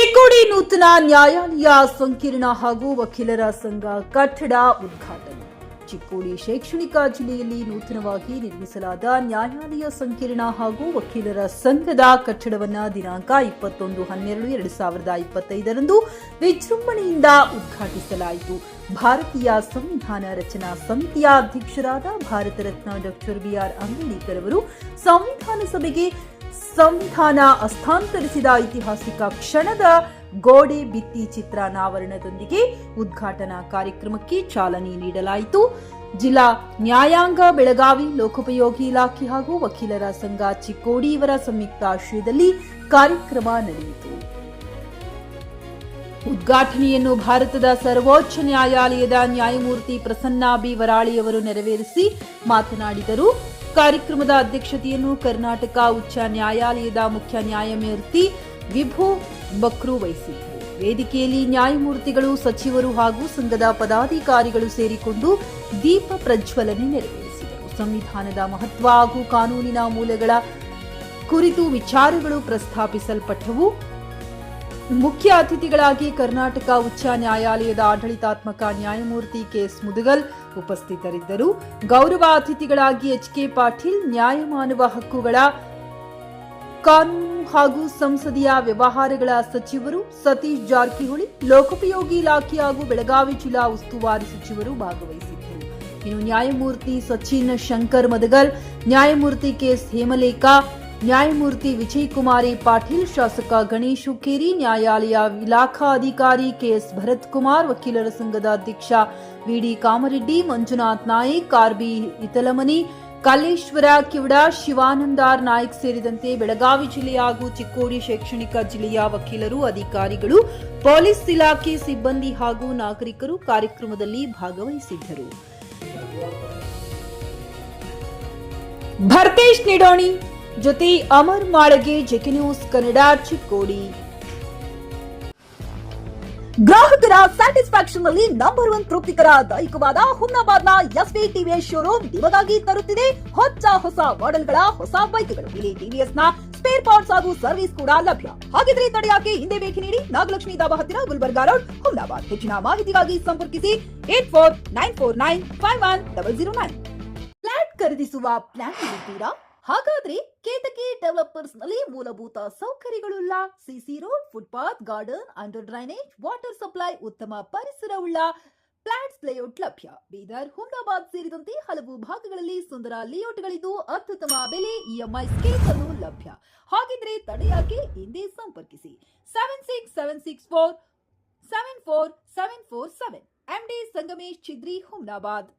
ಚಿಕ್ಕೋಡಿ ನೂತನ ನ್ಯಾಯಾಲಯ ಸಂಕೀರ್ಣ ಹಾಗೂ ವಕೀಲರ ಸಂಘ ಕಟ್ಟಡ ಉದ್ಘಾಟನೆ. ಚಿಕ್ಕೋಡಿ ಶೈಕ್ಷಣಿಕ ಜಿಲ್ಲೆಯಲ್ಲಿ ನೂತನವಾಗಿ ನಿರ್ಮಿಸಲಾದ ನ್ಯಾಯಾಲಯ ಸಂಕೀರ್ಣ ಹಾಗೂ ವಕೀಲರ ಸಂಘದ ಕಟ್ಟಡವನ್ನು ದಿನಾಂಕ 21/12/2025 ವಿಜೃಂಭಣೆಯಿಂದ ಉದ್ಘಾಟಿಸಲಾಯಿತು. ಭಾರತೀಯ ಸಂವಿಧಾನ ರಚನಾ ಸಮಿತಿಯ ಅಧ್ಯಕ್ಷರಾದ ಭಾರತ ರತ್ನ ಡಾಕ್ಟರ್ BR ಅಂಬೇಡ್ಕರ್ ಅವರು ಸಂವಿಧಾನ ಸಭೆಗೆ ಸಂವಿಧಾನ ಹಸ್ತಾಂತರಿಸಿದ ಐತಿಹಾಸಿಕ ಕ್ಷಣದ ಗೋಡೆ ಭಿತ್ತಿ ಚಿತ್ರ ಅನಾವರಣದೊಂದಿಗೆ ಉದ್ಘಾಟನಾ ಕಾರ್ಯಕ್ರಮಕ್ಕೆ ಚಾಲನೆ ನೀಡಲಾಯಿತು. ಜಿಲ್ಲಾ ನ್ಯಾಯಾಂಗ ಬೆಳಗಾವಿ, ಲೋಕೋಪಯೋಗಿ ಇಲಾಖೆ ಹಾಗೂ ವಕೀಲರ ಸಂಘ ಚಿಕ್ಕೋಡಿ ಇವರ ಸಂಯುಕ್ತ ಆಶ್ರಯದಲ್ಲಿ ಕಾರ್ಯಕ್ರಮ ನಡೆಯಿತು. ಉದ್ಘಾಟನೆಯನ್ನು ಭಾರತದ ಸರ್ವೋಚ್ಚ ನ್ಯಾಯಾಲಯದ ನ್ಯಾಯಮೂರ್ತಿ ಪ್ರಸನ್ನ ಬಿ ವರಾಳಿಯವರು ನೆರವೇರಿಸಿ ಮಾತನಾಡಿದರು. ಕಾರ್ಯಕ್ರಮದ ಅಧ್ಯಕ್ಷತೆಯನ್ನು ಕರ್ನಾಟಕ ಉಚ್ಚ ನ್ಯಾಯಾಲಯದ ಮುಖ್ಯ ನ್ಯಾಯಮೂರ್ತಿ ವಿಭು ಬಕ್ರು ವಹಿಸಿದ್ದರು. ವೇದಿಕೆಯಲ್ಲಿ ನ್ಯಾಯಮೂರ್ತಿಗಳು, ಸಚಿವರು ಹಾಗೂ ಸಂಘದ ಪದಾಧಿಕಾರಿಗಳು ಸೇರಿಕೊಂಡು ದೀಪ ಪ್ರಜ್ವಲನೆ ನೆರವೇರಿಸಿದರು. ಸಂವಿಧಾನದ ಮಹತ್ವ ಹಾಗೂ ಕಾನೂನಿನ ಮೂಲಗಳ ಕುರಿತು ವಿಚಾರಗಳು ಪ್ರಸ್ತಾಪಿಸಲ್ಪಟ್ಟವು. ಮುಖ್ಯ ಅತಿಥಿಗಳಾಗಿ ಕರ್ನಾಟಕ ಉಚ್ಚ ನ್ಯಾಯಾಲಯದ ಆಡಳಿತಾತ್ಮಕ ನ್ಯಾಯಮೂರ್ತಿ KS ಮುದಗಲ್ ಉಪಸ್ಥಿತರಿದ್ದರು. ಗೌರವ ಅತಿಥಿಗಳಾಗಿ HK ಪಾಟೀಲ್, ನ್ಯಾಯಮಾನವ ಹಕ್ಕುಗಳ, ಕಾನೂನು ಹಾಗೂ ಸಂಸದೀಯ ವ್ಯವಹಾರಗಳ ಸಚಿವರು, ಸತೀಶ್ ಜಾರಕಿಹೊಳಿ, ಲೋಕೋಪಯೋಗಿ ಇಲಾಖೆ ಹಾಗೂ ಬೆಳಗಾವಿ ಜಿಲ್ಲಾ ಉಸ್ತುವಾರಿ ಸಚಿವರು ಭಾಗವಹಿಸಿದ್ದರು. ಇನ್ನು ನ್ಯಾಯಮೂರ್ತಿ ಸಚಿನ್ ಶಂಕರ್ ಮದಗಲ್, ನ್ಯಾಯಮೂರ್ತಿ KS ಹೇಮಲೇಖ, ನ್ಯಾಯಮೂರ್ತಿ ವಿಜಯ್ ಕುಮಾರಿ ಪಾಟೀಲ್, ಶಾಸಕ ಗಣೇಶ್ ಹುಕ್ಕೇರಿ, ನ್ಯಾಯಾಲಯ ಇಲಾಖಾ ಅಧಿಕಾರಿ KS ಭರತ್ ಕುಮಾರ್, ವಕೀಲರ ಸಂಘದ ಅಧ್ಯಕ್ಷ VD ಕಾಮರೆಡ್ಡಿ, ಮಂಜುನಾಥ್ ನಾಯ್ಕ್, RB ಇತಲಮನಿ, ಕಲ್ಲೇಶ್ವರ ಕಿವಡ, ಶಿವಾನಂದಾರ್ ನಾಯ್ಕ್ ಸೇರಿದಂತೆ ಬೆಳಗಾವಿ ಜಿಲ್ಲೆಯ ಹಾಗೂ ಚಿಕ್ಕೋಡಿ ಶೈಕ್ಷಣಿಕ ಜಿಲ್ಲೆಯ ವಕೀಲರು, ಅಧಿಕಾರಿಗಳು, ಪೊಲೀಸ್ ಇಲಾಖೆ ಸಿಬ್ಬಂದಿ ಹಾಗೂ ನಾಗರಿಕರು ಕಾರ್ಯಕ್ರಮದಲ್ಲಿ ಭಾಗವಹಿಸಿದ್ದರು. ಭರ್ತೇಶ್ ನಿಡೋಣಿ ಜೊತೆ ಅಮರ್ ಮಾಳಗೆ, ಜೆಕೆ ನ್ಯೂಸ್ ಕನ್ನಡ, ಚಿಕ್ಕೋಡಿ. ಗ್ರಾಹಕರ ಸ್ಯಾಟಿಸ್ಫ್ಯಾಕ್ಷನ್ ನಲ್ಲಿ ನಂಬರ್ 1 ತೃಪ್ತಿಕರ ದೈಹಿಕವಾದ ಹುಮ್ನಾಬಾದ್ನ SV TVS ಶೋರೂಮ್ ನಿಮಗಾಗಿ ತರುತ್ತಿದೆ ಹೊಸ ಮಾಡೆಲ್ಗಳ ಹೊಸ ಬೈಕ್ಗಳು. ಇಲ್ಲಿ TVS ನ ಸ್ಪೇರ್ ಪಾರ್ಟ್ಸ್ ಹಾಗೂ ಸರ್ವಿಸ್ ಕೂಡ ಲಭ್ಯ. ಹಾಗಿದ್ರೆ ತಡೆಯಾಕೆ ಹಿಂದೆ ಭೇಟಿ ನೀಡಿ, ನಾಗಲಕ್ಷ್ಮಿ ದಾಬಾ ಹತ್ತಿರ, ಗುಲ್ಬರ್ಗಾ ರೋಡ್, ಹುಮ್ನಾಬಾದ್. ಹೆಚ್ಚಿನ ಮಾಹಿತಿಗಾಗಿ ಸಂಪರ್ಕಿಸಿ 8494951009. ಫ್ಲಾಟ್ ಖರೀದಿಸುವ ಪ್ಲಾನ್ ಇದ್ದೀರಾ? ಹಾಗಾದ್ರೆ ಕೇತಕಿ ಡೆವಲಪರ್ಸ್ ನಲ್ಲಿ ಮೂಲಭೂತ ಸೌಕರ್ಯಗಳುಳ್ಳ CC road, footpath, garden, under drainage, water supply, ಉತ್ತಮ ಪರಿಸರವುಳ್ಳ ಫ್ಲಾಟ್ಸ್ ಲೇಔಟ್ ಲಭ್ಯ. ಬೀದರ್, ಹುಮ್ನಾಬಾದ್ ಸೇರಿದಂತೆ ಹಲವು ಭಾಗಗಳಲ್ಲಿ ಸುಂದರ ಲೇಔಟ್ಗಳಿದ್ದು ಅತ್ಯುತ್ತಮ ಬೆಲೆ, EMI ಸ್ಕೀಮ್ಸ್ ಅನ್ನು ಲಭ್ಯ. ಹಾಗಿದ್ರೆ ತಡೆಯಾಕೆ ಹಿಂದೆ ಸಂಪರ್ಕಿಸಿ 7676474747. MD ಸಂಗಮೇಶ್ ಚಿದ್ರಿ, ಹುಮ್ನಾಬಾದ್.